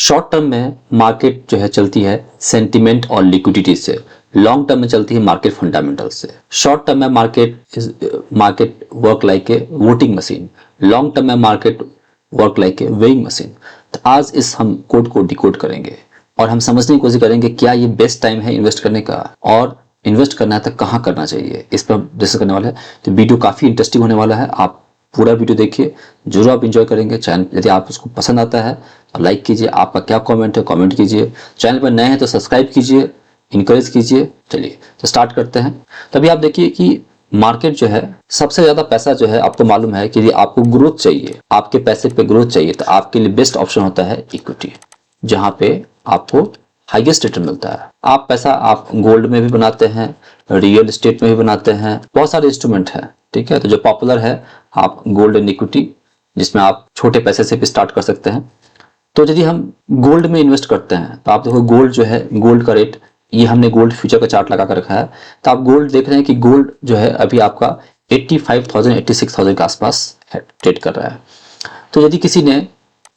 Short term में market जो है चलती है सेंटिमेंट और लिक्विडिटी से, लॉन्ग टर्म में चलती है मार्केट फंडामेंटल से। शॉर्ट टर्म में market work like a voting machine, long term में market work like a weighing machine. तो आज इस हम कोड को डिकोड करेंगे और हम समझने की कोशिश करेंगे क्या ये बेस्ट टाइम है इन्वेस्ट करने का, और इन्वेस्ट करना है तो कहाँ करना चाहिए, इस पर हम डिस्कस करने वाले हैं। तो वीडियो काफ़ी इंटरेस्टिंग होने वाला है, आप पूरा वीडियो देखिए, जरूर आप इंजॉय करेंगे। चैनल यदि आप उसको पसंद आता है तो लाइक कीजिए, आपका क्या कमेंट है कमेंट कीजिए, चैनल पर नए हैं तो सब्सक्राइब कीजिए, इनकरेज कीजिए। चलिए तो स्टार्ट करते हैं। तभी आप देखिए कि मार्केट जो है सबसे ज़्यादा पैसा जो है, आपको मालूम है कि यदि आपको ग्रोथ चाहिए, आपके पैसे पे ग्रोथ चाहिए, तो आपके लिए बेस्ट ऑप्शन होता है इक्विटी, जहाँ पे आपको हाईएस्ट रिटर्न मिलता है। आप पैसा आप गोल्ड में भी बनाते हैं, रियल एस्टेट में भी बनाते हैं, बहुत सारे इंस्ट्रूमेंट हैं, ठीक है। तो जो पॉपुलर है आप गोल्ड एंड इक्विटी, जिसमें आप छोटे पैसे से भी स्टार्ट कर सकते हैं। तो यदि हम गोल्ड में इन्वेस्ट करते हैं तो आप देखो गोल्ड जो है, गोल्ड का रेट, ये हमने गोल्ड फ्यूचर का चार्ट लगा कर रखा है। तो आप गोल्ड देख रहे हैं कि गोल्ड जो है अभी आपका 85,000 86,000 के आसपास ट्रेड कर रहा है। तो यदि किसी ने,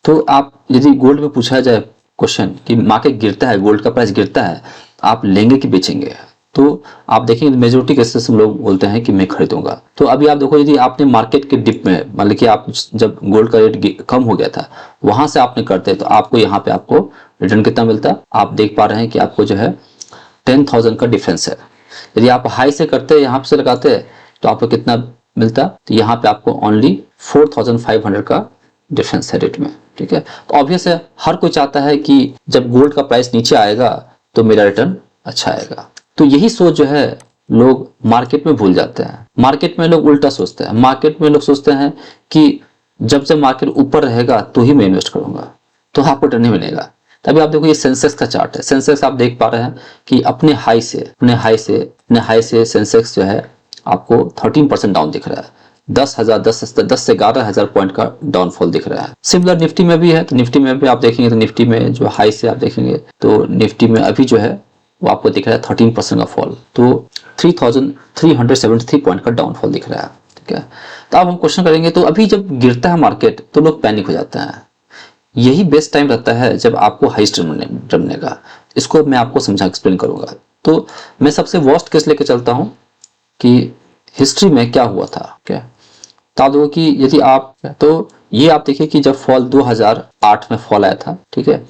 तो आप यदि गोल्ड में पूछा जाए क्वेश्चन कि मार्केट गिरता है, गोल्ड का प्राइस गिरता है, आप लेंगे कि बेचेंगे, तो आप देखेंगे मेजोरिटी केसेस में लोग बोलते हैं कि मैं खरीदूंगा। तो अभी आप देखो, यदि आपने मार्केट के डिप में, मतलब कि आप जब गोल्ड का रेट कम हो गया था वहां से आपने करते, तो आपको यहाँ पे आपको रिटर्न कितना मिलता, आप देख पा रहे हैं कि आपको जो है 10,000 का डिफरेंस है। यदि आप हाई से करते, यहाँ से लगाते, तो आपको कितना मिलता, तो यहाँ पे आपको ओनली 4,500 का डिफरेंस है रेट में, ठीक है। तो ऑब्वियस है हर कोई चाहता है कि जब गोल्ड का प्राइस नीचे आएगा तो मेरा रिटर्न अच्छा आएगा। तो यही सोच जो है लोग मार्केट में भूल जाते हैं। मार्केट में लोग उल्टा सोचते हैं, मार्केट में लोग सोचते हैं कि जब से मार्केट ऊपर रहेगा तो ही मैं इन्वेस्ट करूंगा, तो आपको रिटर्न नहीं मिलेगा। तभी आप देखो ये सेंसेक्स का चार्ट है, सेंसेक्स आप देख पा रहे हैं कि अपने हाई से सेंसेक्स जो है आपको 13% डाउन दिख रहा है, 10 से 11,000 पॉइंट का डाउनफॉल दिख रहा है। सिमिलर निफ्टी में भी है, तो निफ्टी में भी आप देखेंगे तो निफ्टी में जो हाई से आप देखेंगे तो निफ्टी में अभी जो है वो आपको दिख रहा है 13% का फॉल, तो 3,373 पॉइंट का डाउनफॉल दिख रहा है, ठीक है। तो अब हम क्वेश्चन करेंगे, तो अभी जब गिरता है मार्केट तो लोग पैनिक हो जाते हैं। यही बेस्ट टाइम रहता है जब आपको हाईएस्ट रिटर्न मिलेगा। इसको मैं आपको समझा एक्सप्लेन करूंगा। तो मैं सबसे वर्स्ट केस लेके चलता हूं कि हिस्ट्री में क्या हुआ था, क्या बता दो कि यदि आप, तो ये आप देखिए कि जब फॉल 2008 में फॉल आया था, ठीक है।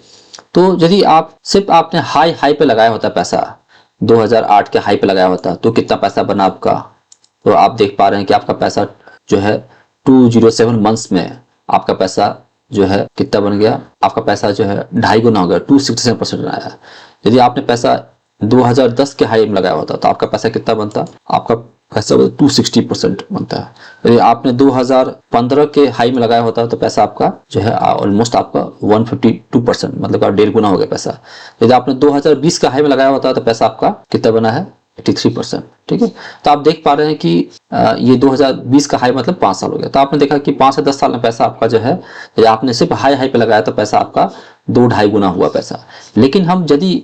तो यदि आप सिर्फ आपने हाई पे लगाया होता पैसा, 2008 के हाई पे लगाया होता, तो कितना पैसा बना आपका, तो आप देख पा रहे हैं कि आपका पैसा जो है 207 मंथ्स में आपका पैसा जो है कितना बन गया, आपका पैसा जो है 2.5 गुना हो गया, 267% आया। यदि आपने पैसा 2010 के हाई में लगाया होता तो आपका पैसा कितना बनता, आपका पैसा 260% बनता है। यदि आपने 2015 के हाई में लगाया होता तो पैसा आपका जो है ऑलमोस्ट आपका 152%, मतलब 1.5 गुना हो गया पैसा। यदि आपने 2020 का हाई में लगाया होता तो पैसा आपका कितना बना है, 83%, ठीक है। तो आप देख पा रहे हैं कि ये 2020 का हाई मतलब 5 साल हो गया। तो आपने देखा कि 5 से 10 साल में पैसा आपका जो है, यदि आपने सिर्फ हाई पे लगाया तो पैसा आपका 2-2.5 गुना हुआ पैसा। लेकिन हम यदि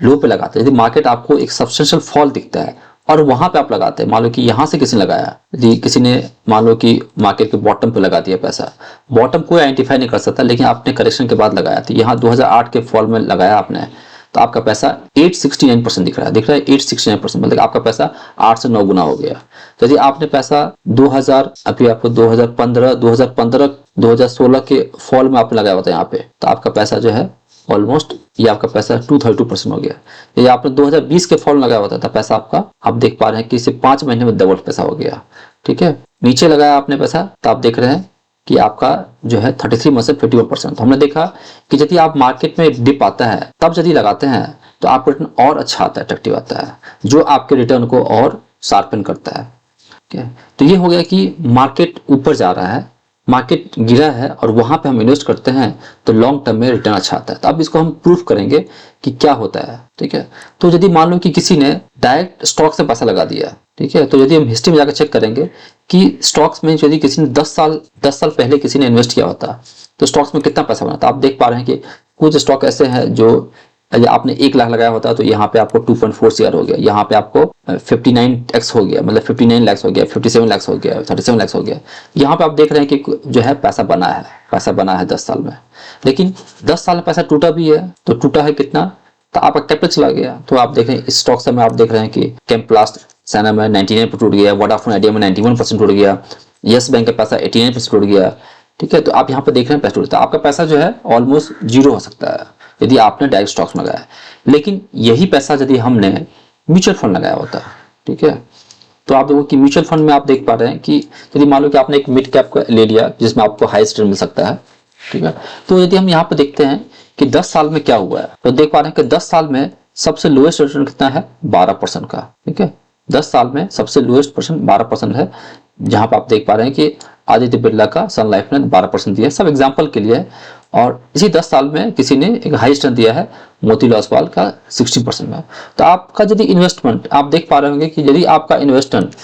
लो पे लगाते हैं, यदि मार्केट आपको एक सब्सटेंशियल फॉल दिखता है और वहां पे आप लगाते हैं, मान लो कि यहाँ से किसी ने लगाया, यदि किसी ने मान लो कि मार्केट के बॉटम पे लगा दिया पैसा, बॉटम कोई आइडेंटिफाई नहीं कर सकता, लेकिन आपने करेक्शन के बाद लगाया, तो यहाँ 2008 के फॉल में लगाया आपने, तो आपका पैसा 869% दिख रहा है 869%, मतलब आपका पैसा 8 से 9 गुना हो गया। तो यदि आपने पैसा 2000, अभी आपको 2016 के फॉल में आपने लगाया होता है यहाँ पे, तो आपका पैसा जो है ऑलमोस्ट ये आपका पैसा 232% हो गया। यदि आपने 2020 के फॉल में लगाया होता था पैसा आपका, आप देख पा रहे हैं कि सिर्फ 5 महीने में डबल पैसा हो गया, ठीक है। नीचे लगाया आपने पैसा तो आप देख रहे हैं कि आपका जो है 33 में से 51%। तो हमने देखा कि यदि आप मार्केट में डिप आता है तब यदि लगाते हैं तो आपका रिटर्न और अच्छा आता है, अट्रैक्टिव आता है, जो आपके रिटर्न को और शार्पन करता है, ठीक है। तो ये हो गया कि मार्केट ऊपर जा रहा है, मार्केट गिरा है और वहां पे हम इन्वेस्ट करते हैं तो लॉन्ग टर्म में रिटर्न अच्छा आता है। तो अब इसको हम प्रूफ करेंगे कि क्या होता है, ठीक है। तो यदि मान लो कि किसी ने डायरेक्ट स्टॉक से पैसा लगा दिया, ठीक है, तो यदि हम हिस्ट्री में जाकर चेक करेंगे कि स्टॉक्स में यदि किसी ने 10 साल पहले किसी ने इन्वेस्ट किया होता तो स्टॉक्स में कितना पैसा बना था, आप देख पा रहे हैं कि कुछ स्टॉक ऐसे हैं जो यदि आपने 1 लाख लगाया होता तो यहाँ पे आपको 2.4 CR हो गया, यहाँ पे आपको 59x हो गया, मतलब 59 लाख हो गया, 57 लाख हो गया, 37 लाख हो गया। यहाँ पे आप देख रहे हैं कि जो है पैसा बना है 10 साल में। लेकिन 10 साल में पैसा टूटा भी है, तो टूटा है कितना, तो आपका कैपिटल चला गया। तो आप देख रहे हैं स्टॉक्स में, आप देख रहे हैं कि कैम्प्लास्ट सैना में 99% टूट गया, वोडाफोन आइडिया में 91% टूट गया, यस बैंक का पैसा 89% टूट गया। ठीक है, तो आप यहाँ पे देख रहे हैं पैसा टूटता है, आपका पैसा जो है ऑलमोस्ट जीरो हो सकता है यदि आपने डायरेक्ट स्टॉक्स में लगाया। लेकिन यही पैसा यदि हमने म्यूचुअल फंड लगाया होता, ठीक है, तो आप देखो कि म्यूचुअल फंड में आप देख पा रहे हैं कि यदि मान लो कि आपने एक मिड कैप का ले लिया जिसमें आपको हाई रिटर्न मिल सकता है, ठीक है, तो यदि हम यहाँ पे देखते हैं कि 10 साल में क्या हुआ है, तो देख पा रहे हैं कि 10 साल में सबसे लोएस्ट रिटर्न कितना है, 12% का। ठीक है, 10 साल में सबसे लोएस्ट परसेंट 12% है, जहां पर आप देख पा रहे हैं कि आदित्य बिरला का सन लाइफ ने 12% दिया है, सब एग्जांपल के लिए है। और इसी 10 साल में किसी ने एक हाई रिटर्न दिया है, मोतीलाल ओसवाल का 60% में। तो आपका यदि इन्वेस्टमेंट आप देख पा रहे होंगे कि यदि आपका इन्वेस्टमेंट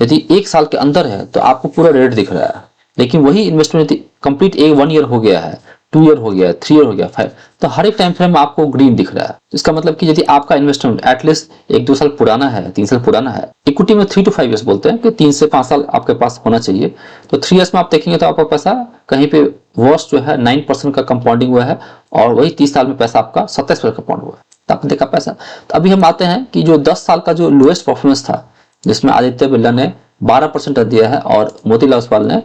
यदि 1 साल के अंदर है तो आपको पूरा रेट दिख रहा है, लेकिन वही इन्वेस्टमेंट कंप्लीट 1 ईयर हो गया है, 2 ईयर हो गया, 3 ईयर हो गया, 5, तो हर एक टाइम फ्रेम में आपको ग्रीन दिख रहा है। इसका मतलब कि यदि आपका इन्वेस्टमेंट एटलीस्ट 1-2 साल पुराना है, 3 साल पुराना है, इक्विटी में 3 to 5 ईयर्स बोलते हैं कि 3 से 5 साल आपके पास होना चाहिए, तो 3 ईयर्स में आप देखेंगे तो आपका पैसा कहीं पे वर्स्ट जो है 9% का कंपाउंडिंग हुआ है, और वही 30 साल में पैसा आपका 27% कंपाउंड हुआ है, तो आपने देखा पैसा। तो अभी हम आते हैं कि जो 10 साल का जो लोएस्ट परफॉर्मेंस था, जिसमें आदित्य बिरला ने 12% दिया है और मोतीलाल ओसवाल ने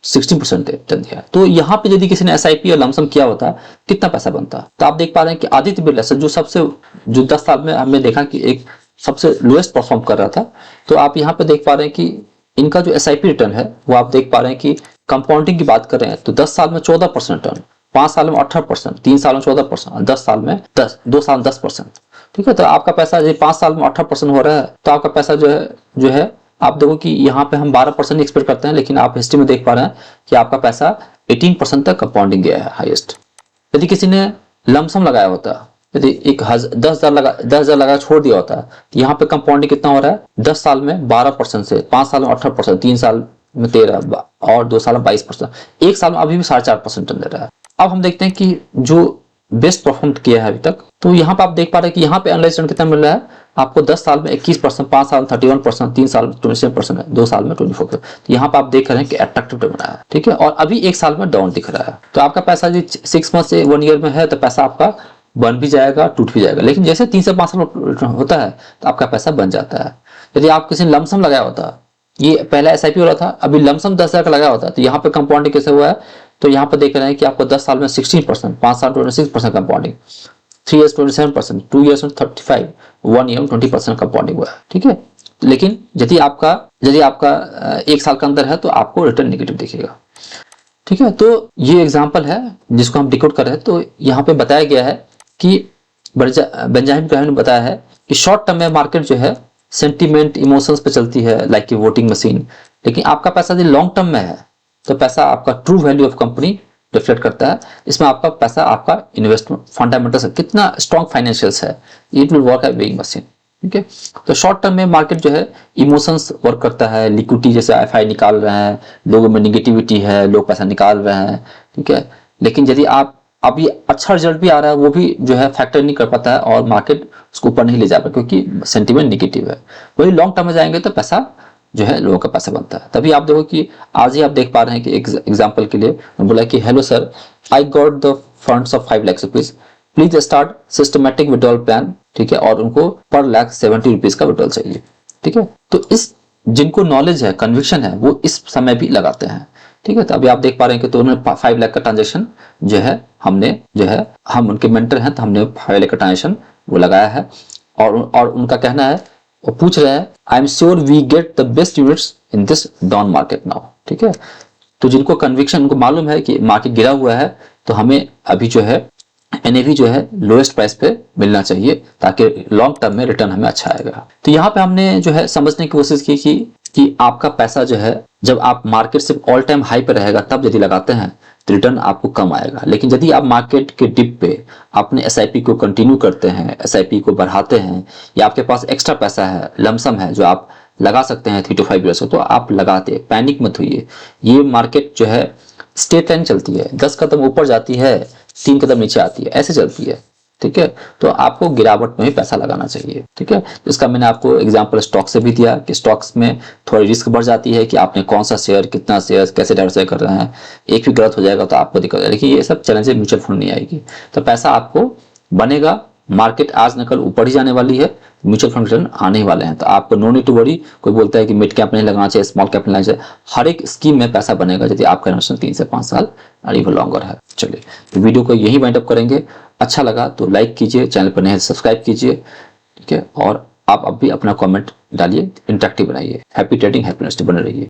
60% दिया है, तो यहाँ पे यदि किसी ने SIP और लमसम किया होता कितना पैसा बनता। तो आप देख पा रहे हैं कि आदित्य बिरला से जो 10 साल में हमने देखा कि एक सबसे लोएस्ट परफॉर्म कर रहा था, तो आप यहाँ पे देख पा रहे हैं कि इनका जो SIP रिटर्न है वो आप देख पा रहे हैं कि कंपाउंडिंग की बात कर रहे हैं तो 10 साल में 14% रिटर्न, 5 साल में 18%, 3 साल में 14%, 10 साल में 2 साल 10%। ठीक है, तो आपका पैसा यदि 5 साल में 18% हो रहा है तो आपका पैसा जो है आप देखो कि यहाँ पे हम 12% एक्सपेक्ट करते हैं, लेकिन आप हिस्ट्री में देख पा रहे हैं कि आपका पैसा 18% तक कंपाउंडिंग गया है हाईएस्ट। यदि किसी ने लमसम लगाया होता, यदि 10,000 लगा छोड़ दिया होता, तो यहाँ पे कंपाउंडिंग कितना हो रहा है, 10 साल में 12% से, 5 साल में 18%, 3 साल में 13 और 2 साल में 22%, 1 साल में अभी भी 4.5% दे रहा है। अब हम देखते हैं कि जो बेस्ट परफॉर्म किया है अभी तक, तो यहाँ पे आप देख पा रहे हैं कि यहाँ पे एनालाइज रिटर्न कितना मिल रहा है आपको, 10 साल में 21%, 5 साल में 31%, 3 साल में 27%, 2 साल में 24%। तो यहाँ पे आप देख रहे हैं कि अट्रैक्टिव बना है। ठीक है, और अभी 1 साल में डाउन दिख रहा है, तो आपका पैसा यदि 6 मंथ से 1 ईयर में है तो पैसा आपका बन भी जाएगा, टूट भी जाएगा। लेकिन जैसे 3 से 5 साल होता है तो आपका पैसा बन जाता है। यदि आप किसी ने लमसम लगाया होता, ये पहला SIP हो रहा था, अभी लमसम 10,000 का लगाया होता, तो यहाँ पे कंपाउंडिंग कैसे हुआ है, तो यहाँ पे देख रहे हैं कि आपको 10 साल में 16%, 5 साल 26% कंपाउंडिंग, 3 ईयर्स 27%, 2 ईयर्स में 35, 1 ईयर में 20% कंपाउंडिंग हुआ है। ठीक है, लेकिन यदि आपका 1 साल का अंदर है तो आपको रिटर्न नेगेटिव दिखेगा। ठीक है, तो ये एग्जाम्पल है जिसको हम डिकोड कर रहे हैं। तो यहाँ पे बताया गया है कि बेंजामिन ग्राहम ने बताया है कि शॉर्ट टर्म में मार्केट जो है सेंटीमेंट इमोशंस पे चलती है, लाइक की वोटिंग मशीन। लेकिन आपका पैसा यदि लॉन्ग टर्म में है तो पैसा आपका true value of company reflect करता है। इसमें आपका पैसा आपका इन्वेस्टमेंट फंडामेंटल्स कितना स्ट्रॉन्ग फाइनेंशियल्स है, it will work as weighing machine. ठीक है, तो शॉर्ट टर्म में मार्केट जो है इमोशंस वर्क करता है, लिक्विडिटी जैसे FI निकाल रहे हैं, लोगों में निगेटिविटी है, लोग पैसा निकाल रहे हैं। ठीक है, लेकिन यदि आप अभी अच्छा रिजल्ट भी आ रहा है वो भी जो है फैक्टर नहीं कर पाता है और मार्केट उसको ऊपर नहीं ले जा पाता क्योंकि सेंटीमेंट निगेटिव है। वही लॉन्ग टर्म में जाएंगे तो पैसा जो है लोगों का पैसा बनता है। तभी आप देखो कि आज ही आप देख पा रहे हैं कि एग्जांपल के लिए बोला कि hello sir, I got the funds of 5 lakh rupees, please start systematic withdrawal plan. ठीक है, और उनको पर लाख 70 रुपीज का विड्रॉल चाहिए। ठीक है, तो इस जिनको नॉलेज है, कन्विक्शन है, वो इस समय भी लगाते हैं। ठीक है, तो अभी आप देख पा रहे हैं कि तो उन्होंने 5 लाख का ट्रांजेक्शन जो है हम उनके मेंटर हैं तो हमने 5 लाख का ट्रांजेक्शन वो लगाया है। और उनका कहना है, वो पूछ रहे हैं, I am sure we get the best units in this down market now. ठीक है, तो जिनको कन्विक्शन, उनको मालूम है कि मार्केट गिरा हुआ है तो हमें अभी जो है NAV जो है लोएस्ट प्राइस पे मिलना चाहिए ताकि लॉन्ग टर्म में रिटर्न हमें अच्छा आएगा। तो यहाँ पे हमने जो है समझने की कोशिश की कि आपका पैसा जो है जब आप मार्केट से ऑल टाइम हाई पे रहेगा तब यदि लगाते हैं तो रिटर्न आपको कम आएगा। लेकिन यदि आप मार्केट के डिप पे अपने SIP को कंटिन्यू करते हैं, SIP को बढ़ाते हैं, या आपके पास एक्स्ट्रा पैसा है, लमसम है जो आप लगा सकते हैं 3 to 5 ईयर्स, तो आप लगाते, पैनिक मत होइए। ये मार्केट जो है स्ट्रेट लाइन चलती है, 10 कदम ऊपर जाती है, 3 कदम नीचे आती है, ऐसे चलती है। ठीक है। तो आपको गिरावट में ही पैसा लगाना चाहिए, ठीक है। इसका मैंने आपको एग्जांपल स्टॉक से भी दिया कि स्टॉक्स में थोड़ी रिस्क बढ़ जाती है कि आपने कौन सा शेयर, कितना शेयर, कैसे डाइवर्सिफाई कर रहे हैं, एक भी गलत हो जाएगा तो आपको दिक्कत है। लेकिन ये सब चैलेंजेस म्यूचुअल फंड नहीं आएगी, तो पैसा आपको बनेगा। मार्केट आज न कल ऊपर ही जाने वाली है, म्यूचुअल फंड रिटर्न आने ही वाले हैं, तो आपको नो नीड टू वरी। कोई बोलता है कि मिड कैप नहीं लगाना चाहिए, स्मॉल कैप नहीं लगाना चाहिए, हर एक स्कीम में पैसा बनेगा यदि आपका इन्वेस्टमेंट 3 से 5 साल और इवन लॉन्गर है। चलिए, तो वीडियो को यही वाइंड अप करेंगे। अच्छा लगा तो लाइक कीजिए, चैनल पर नए हैं सब्सक्राइब कीजिए, ठीक है। और आप अब भी अपना कमेंट डालिए, इंटरेक्टिव बनाइए। हैप्पी ट्रेडिंग, हैप्पी इन्वेस्टिंग बने रहिए।